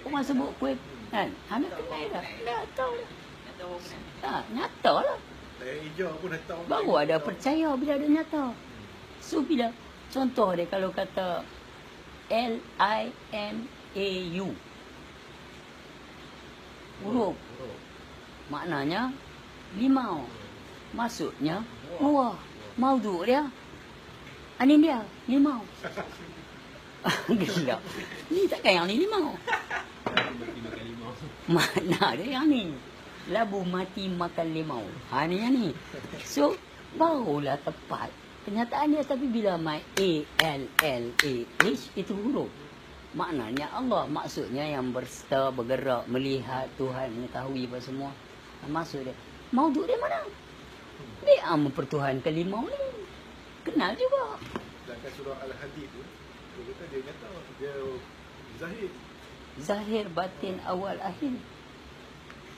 orang sebut kuih kan? Hana kenal dah. Dah tahu dah. Nyata lah. Layar hijau pun dah tahu. Baru ada percaya bila ada nyata. So bila contoh dia kalau kata Limau huruf, maknanya limau, maksudnya buah. Maudhu dia anin dia limau. Gila. Ni takkan yang ni limau. Makna dia yang ni. Labu mati makan limau. Ni yang ni. So barulah tepat kenyataan dia. Tapi bila mai ALLAH itu huruf, maknanya Allah, maksudnya yang berserta, bergerak, melihat, Tuhan mengetahui apa semua. Maksud dia maudhu dia mana? Dia mempertuhankan limau ni. kenal juga. Sedangkan surah Al-Hadid tu, dia kata dia kata dia zahir. Zahir, batin, awal, akhir.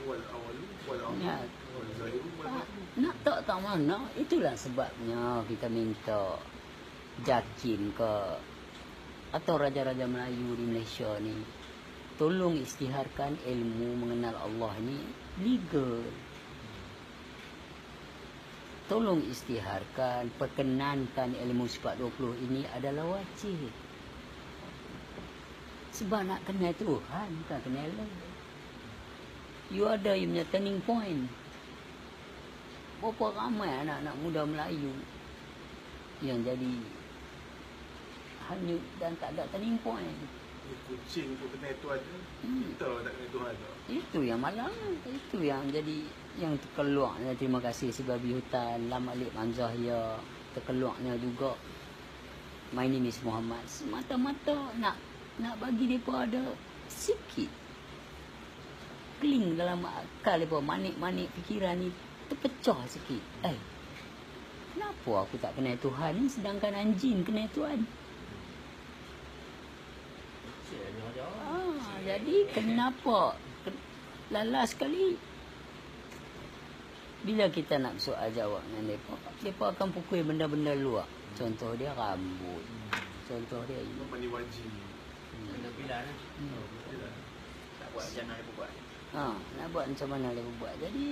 Wal awalu, wal Ya. akhir, wal zahiru, wal batin. Nak tak mana. Itulah sebabnya kita minta Jakim ke atau raja-raja Melayu di Malaysia ni, tolong isytiharkan ilmu mengenal Allah ni legal. Tolong isytiharkan, perkenankan ilmu sifat 20 ini adalah wajib. Sebab nak kenal Tuhan, bukan kenal Allah. You ada you punya turning point. Berapa ramai anak-anak muda Melayu yang jadi hanyut dan tak ada turning point. Ni kucing pun kena Tuhan je. Kita tak kena Tuhan tak. Itu yang malang. Itu yang jadi yang terkeluarnya. Terima kasih si babi hutan Lam Alik Manzahia. Terkeluarnya juga My name is Muhammad. Semata-mata nak bagi mereka ada sikit kling dalam akal mereka. Manik-manik fikiran ni terpecah sikit. Kenapa aku tak kenal Tuhan ni sedangkan anjing kenal Tuhan? Jadi kenapa lalas sekali bila kita nak soal jawab dengan mereka akan pukul benda-benda luar. Contoh dia rambut, contoh dia ini. Mandi wajib. Kena pilihan lah. Tak buat macam mana dia buat. Nak buat macam mana dia buat. Jadi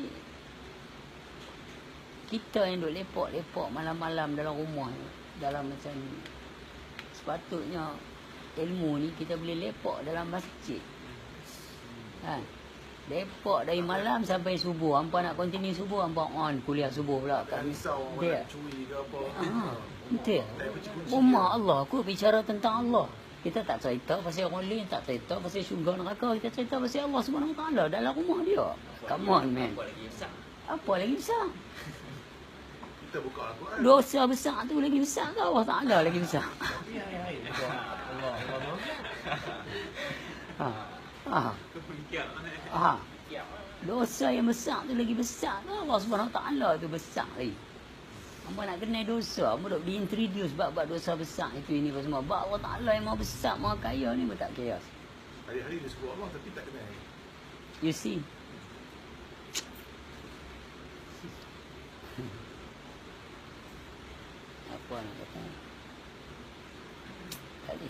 kita yang duduk lepak-lepak malam-malam dalam rumah ni, dalam macam ni, sepatutnya ilmu ni kita boleh lepak dalam masjid. Lepak dari malam sampai subuh. Hampa nak continue subuh, hampa on kuliah subuh pula. Tak risau dia. nak curi ke apa. Betul. Rumah Allah, aku bicara tentang Allah. Kita tak cerita pasal orang lain, tak cerita pasal syurga neraka. Kita cerita pasal Allah Subhanahu Wa Taala dalam rumah dia. Come on man. Apa lagi besar? Apa lagi besar? Kita buka Al-Quran. Dosa besar tu lagi besar ke Allah Taala lagi besar? Tapi hari-hari Allah Dosa yang besar tu lagi besar ke Allah Subhanahu Wa Taala tu besar lagi. Hamba nak kenal dosa, hamba duk diintroduce bab-bab dosa besar itu ini semua. Bab Allah Taala yang maha besar, maha kaya ni pun tak kira. Hari-hari dia sebut Allah tapi tak kenal. You see? Apa nak kata? Tadi.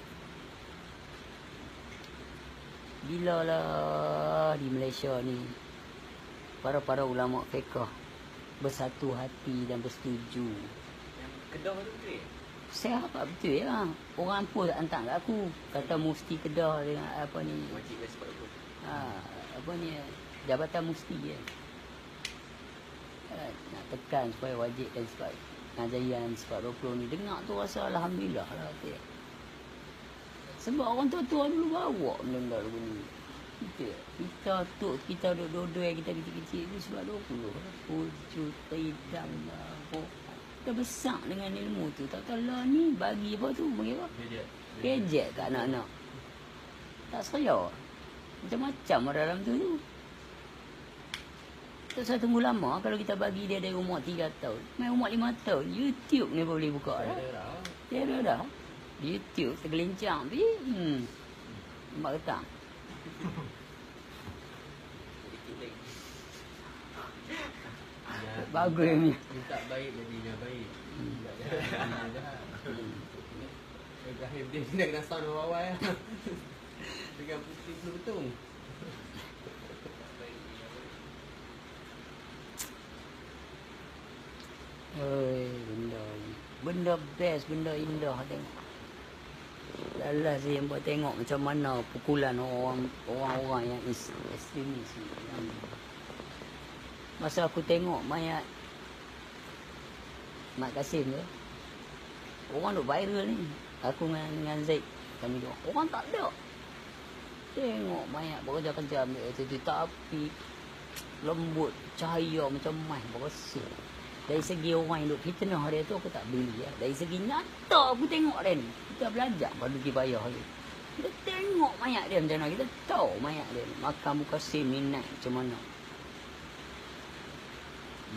Bila lah di Malaysia ni para ulama fiqh bersatu hati dan bersetuju. Yang Kedah tu betul. Saya harap betul ya. Orang pun hantar kat aku. Kata mufti Kedah dengan apa ni. Wajib lah sebab itu. Apa ni. Jabatan mufti ya. Nak tekan supaya wajib dan sebab pengajian sebab 20 ni. Dengar tu rasa Alhamdulillah lah. Okay. Sebab orang tua-tua dulu bawa benda-benda begini. Kita duduk-duduk kita kecil-kecil ni sebab 20. Cuti dan apa. Kita besar dengan ilmu tu. Tak tahu lah ni bagi apa tu. Bagi apa? Gadget kat anak-anak. Tak saya. Macam-macam orang dalam tu. Tak usah tunggu lama kalau kita bagi dia dari umur 3 tahun. Main umur 5 tahun. YouTube ni boleh buka dah. Dia dah. YouTube tergelincang. Mak ketang. Bagus ni. Tak baik jadinya baik. Ibrahim dia nak kena sound awal-awal. Dengan putih betul. Benda best, benda indah tengok. Lalas yang buat tengok macam mana pukulan orang-orang yang ekstremis ni. Masa aku tengok mayat Mat Kasim tu, orang duk viral ni. Aku dengan Zaid, kami duk. Orang tak ada. Tengok mayat bekerja-kerja ambil cerita api, lembut, cahaya macam mai berasa. Dari segi orang yang duk fitnah dia tu aku tak beli ya. Dari segi nyata aku tengok dia ni. Kita belajar pada kibayah ni. Kita tengok mayat dia macam mana. Kita tahu mayat dia ni. Makam Kasim ni naik macam mana.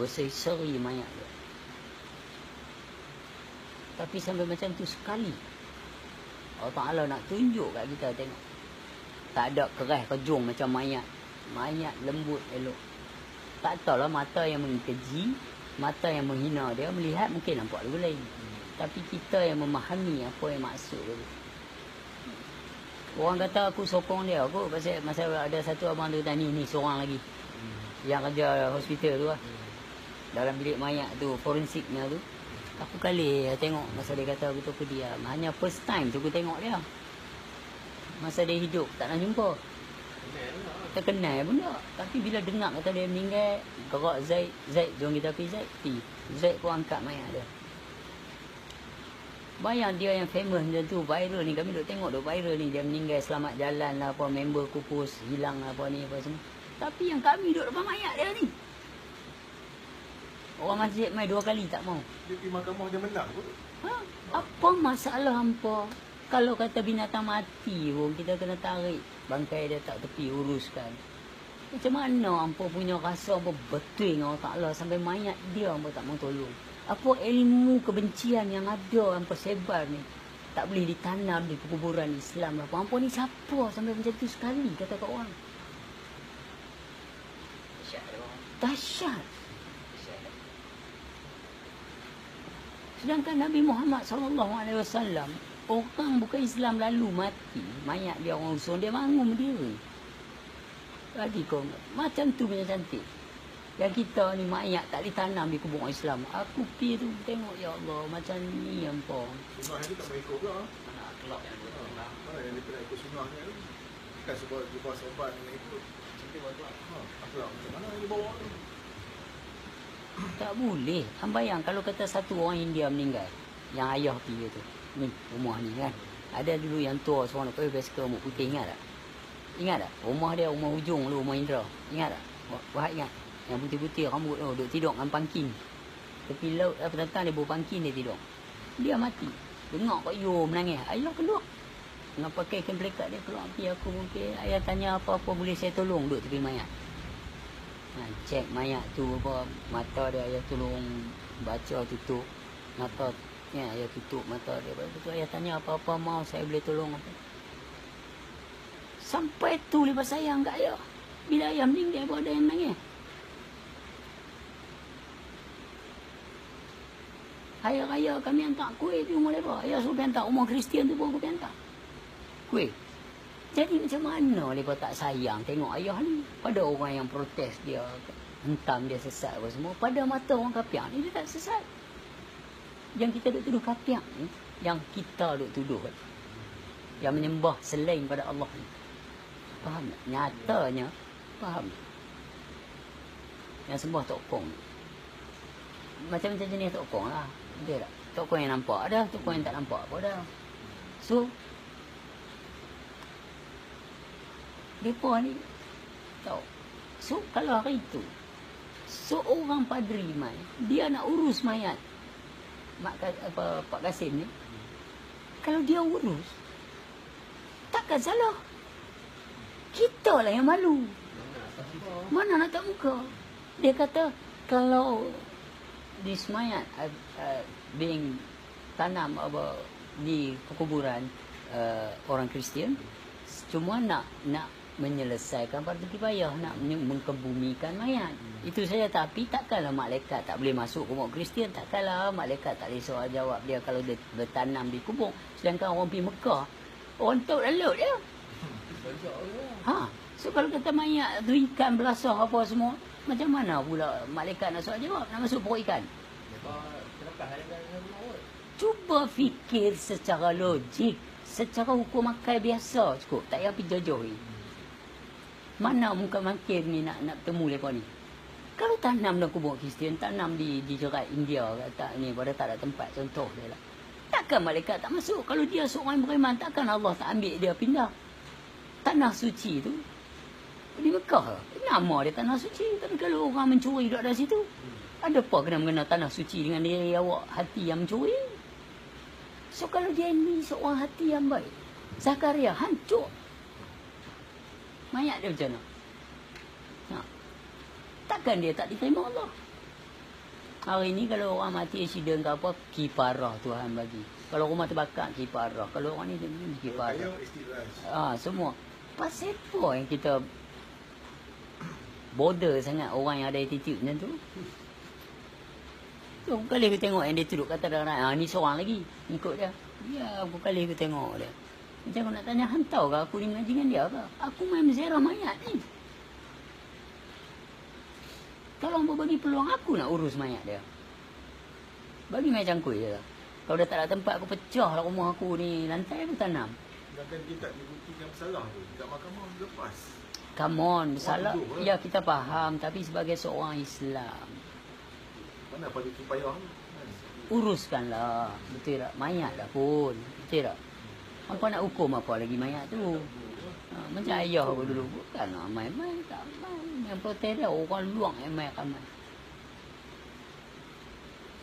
Berseri-seri mayat dia. Tapi sampai macam tu sekali. Allah Ta'ala nak tunjuk kat kita tengok. Tak ada keras kejung macam mayat. Mayat lembut elok. Tak tahulah mata yang mengkeji, mata yang menghina dia melihat mungkin nampak lagu lain. Tapi kita yang memahami apa yang maksud dia. Orang kata aku sokong dia aku pasal masa ada satu abang tu tanya ni seorang lagi. Yang kerja hospital tu lah. Dalam bilik mayat tu, forensiknya tu. Aku kali tengok masa dia kata aku tu aku diam. Hanya first time tu aku tengok dia. Masa dia hidup tak nak jumpa. Tak kenal pun tak. Tapi bila dengar kata dia meninggal, gerak Zaid jom kita pergi Zaid. Zaid pun angkat mayat dia. Bayang dia yang famous macam tu, viral ni. Kami duk tengok duk viral ni. Dia meninggal selamat jalan lah apa, member kupus, hilang lah apa ni apa semua. Tapi yang kami duduk depan mayat dia ni. Orang masjid mai 2 kali tak mau. Dia pergi mahkamah dia menang pun. Ha? Apa masalah hampa? Kalau kata binatang mati pun kita kena tarik bangkai dia tak tepi uruskan. Macam mana hampa punya rasa hampa betul dengan Allah Ta'ala sampai mayat dia hampa tak mau tolong? Apa ilmu kebencian yang ada hampa sebar ni tak boleh ditanam di perkuburan Islam lah. Hampa ni siapa sampai macam tu sekali kata kat orang? Dahsyat dia orang. Dahsyat. Dahsyat. Sedangkan Nabi Muhammad SAW, orang bukan Islam lalu mati, mayat dia orang usun, dia bangun berdiri. Lagi kau macam tu punya cantik. Yang kita ni mayat tak ditanam di kubur Islam. Aku pergi tu tengok, ya Allah, macam ni hampa. Sunnah ni tak mahu ikut pula. Mana kelab yang dia tengah. Mana yang dia pernah ikut sunnah ni tu. Bukan sebab jumpa sahabat yang ikut. Macam tu baru kelab. Akhlak macam mana yang dia bawa ni? Tak boleh. Hang bayang kalau kata satu orang India meninggal, yang ayah pergi tu. Ni rumah ni kan. Ada dulu yang tua seorang pakai basikal rambut putih, ingat tak? Ingat tak? Rumah dia rumah hujung dulu, rumah Indra. Ingat tak? Wahid ingat? Yang putih-putih rambut tu duduk tidur dengan pangkin. Tepi laut petang dia bawa pangkin dia tidur. Dia mati. Dengar kok yo menangis. Ayah keluar. Dengan pakai kain pelekat dia keluar pergi aku mungkin. Ayah tanya apa-apa boleh saya tolong duduk tepi mayat. Cek mayat tu apa mata dia ayah tolong baca tutup mata ya ayah tutup mata dia. Lepas tu ayah tanya apa-apa mau saya boleh tolong apa. Sampai tu lepas sayang kat ayah. Bila ayah meninggal pun ada yang nangis. Hari raya kami hantar kuih di rumah mereka. Ayah suruh hantar rumah Kristian tu pun aku hantar. Kuih. Jadi macam mana mereka tak sayang tengok ayah ni. Pada orang yang protes dia, hentam dia sesat apa semua. Pada mata orang kapiak ni dia tak sesat. Yang kita duk tuduh kapiak ni, yang kita duk tuduh. Yang menyembah selain pada Allah ni. Faham tak? Nyatanya, faham tak? Yang sembah tokong. Macam-macam jenis tokong lah. Dia tak? Tokong yang nampak ada, tokong yang tak nampak pun ada. So, mereka ni tahu. So kalau hari itu seorang padri mai, dia nak urus mayat Pak Kasim ni. Kalau dia urus, takkan salah. Kita lah yang malu. Mana nak tak muka? Dia kata kalau this mayat being tanam apa di perkuburan orang Kristian, cuma nak menyelesaikan fardu kifayah, nak mengkebumikan mayat. Itu saja. Tapi takkanlah malaikat tak boleh masuk ke rumah Kristian. Takkanlah malaikat tak boleh soal jawab dia kalau dia bertanam di kubur. Sedangkan orang pergi Mekah, orang tahu dah laut dia. Ha. So kalau kata mayat tu ikan belasah apa semua, macam mana pula malaikat nak soal jawab, nak masuk perut ikan? Cuba fikir secara logik, secara hukum akal biasa cukup. Tak payah pergi jauh-jauh ni. Mana muka makin ni nak temu mereka ni? Kalau tanam dalam kubur Kristian, tanam di jerat India kata ni pada tak ada tempat contoh dia lah. Takkan malaikat tak masuk? Kalau dia seorang yang beriman, takkan Allah tak ambil dia pindah? Tanah suci tu di Mekah. Nama dia tanah suci. Tapi kalau orang mencuri duduk dari situ, ada apa kena mengenal tanah suci dengan dia awak hati yang mencuri? So kalau dia ni seorang hati yang baik, Zakaria hancur. Mayat dia macam mana? Ha. Takkan dia tak diterima Allah? Hari ni kalau orang mati accident ke apa, kifarah Tuhan bagi. Kalau rumah terbakar, kifarah. Kalau orang ni, kifarah. Kaya istilah. Semua. Pasal apa yang kita border sangat orang yang ada attitude macam tu? Tu kali aku tengok yang dia duduk kata orang, ni seorang lagi ikut dia. Ya, aku kali aku tengok dia. Macam aku nak tanya, hantau ke aku ni mengaji dengan dia ke? Aku main menziarah mayat ni. Kalau hangpa bagi peluang aku nak urus mayat dia. Bagi mayat cangkui je lah. Kalau dah tak ada tempat, aku pecah lah rumah aku ni. Lantai aku tanam. Sedangkan dia tak dibuktikan bersalah tu. Dekat mahkamah lepas. Come on, bersalah. tuduh lah. Ya, kita faham. Tapi sebagai seorang Islam, Mana pada kipayah ni? Kan? uruskanlah. Betul tak? Mayat dah pun. Betul tak? Apa nak hukum apa lagi mayat tu? Macam ayah aku dulu. Bukan lah main-main. Tak main. Yang protes dia, orang luang yang main ramai.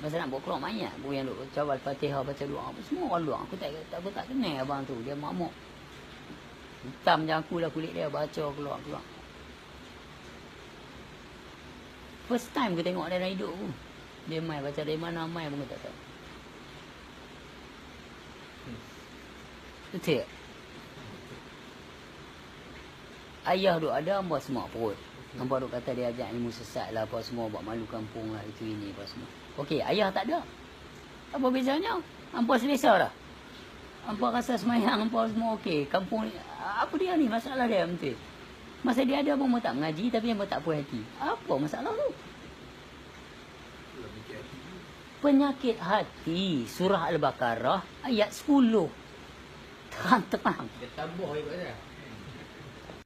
Masa nak buat keluar mayat pun yang duk cawal Fatihah, baca doa apa semua orang luang. Aku tak kenal abang tu. Dia makmuk. Hitam macam aku lah kulit dia. Baca keluar. First time aku tengok dia dalam hidup aku. Dia main. Baca dari mana main pun aku tak tahu. Betul tak? Ayah duk ada, hamba semua perut. Hamba duk kata dia ajak ilmu sesat lah, apa semua, buat malu kampung lah, itu ini, apa semua. Okey, ayah tak ada. Apa bezanya? Hamba selesa dah. Hamba rasa semayang, hamba semua okey. Kampung ni, apa dia ni? Masalah dia, betul. Masa dia ada, hamba tak mengaji, tapi hamba tak puas hati. Apa masalah tu? Itulah mikir hati ni. Penyakit hati, surah Al-Baqarah, ayat 10. Terang-terang. Dia tabuh je kat dia.